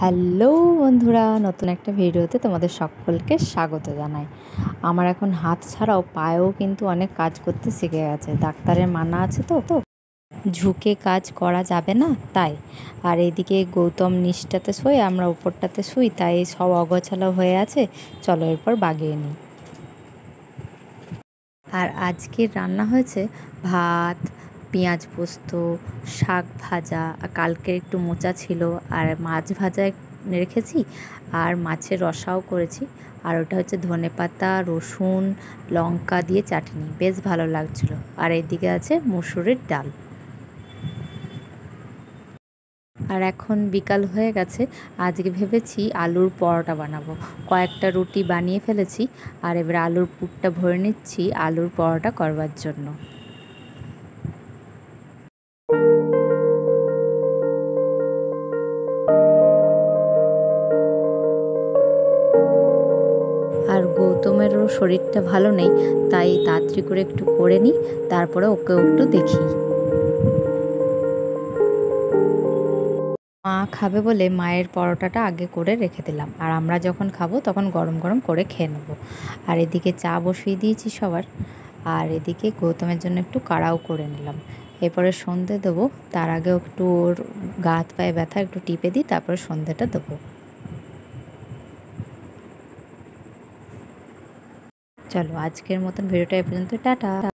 Hello বন্ধুরা, নতুন একটা ভিডিওতে তোমাদের সকলকে স্বাগত জানাই। আমার এখন হাত ছাড়াও পায়েও কিন্তু অনেক কাজ করতে শিখে গেছে। ডাক্তারের মানা আছে তো ঝুঁকে কাজ করা যাবে না, তাই। আর এদিকে গৌতম নিচটাতে শুয়ে, আমরা উপরটাতে শুই, তাই সব অগোছালো হয়ে আছে। চলো এরপর বাগিয়ে নিই। আর আজকের রান্না হয়েছে ভাত, পেঁয়াজ পোস্ত, শাক ভাজা, কালকের একটু মোচা ছিল, আর মাছ ভাজা রেখেছি, আর মাছের রসাও করেছি। আর ওটা হচ্ছে ধনেপাতা, রসুন, লঙ্কা দিয়ে চাটনি, বেশ ভালো লাগছিলো। আর এদিকে আছে মুসুরির ডাল। আর এখন বিকাল হয়ে গেছে। আজকে ভেবেছি আলুর পরোটা বানাবো। কয়েকটা রুটি বানিয়ে ফেলেছি, আর এবার আলুর পুরটা ভরে নিচ্ছি আলুর পরোটা করবার জন্য। আর গৌতমেরও শরীরটা ভালো নেই, তাই তাড়াতাড়ি করে একটু করে নিই, তারপরে ওকেও একটু দেখি। মা খাবে বলে মায়ের পরোটাটা আগে করে রেখে দিলাম, আর আমরা যখন খাবো তখন গরম গরম করে খেয়ে নেবো। আর এদিকে চা বসিয়ে দিয়েছি সবার, আর এদিকে গৌতমের জন্য একটু কাড়াও করে নিলাম। এরপরে সন্ধে দেবো, তার আগেও একটু ওর গা হাত পায়ে ব্যথা একটু টিপে দিই, তারপরে সন্ধেটা দেবো। চলো আজকের মতন ভিডিওটা এ পর্যন্ত, টাটা।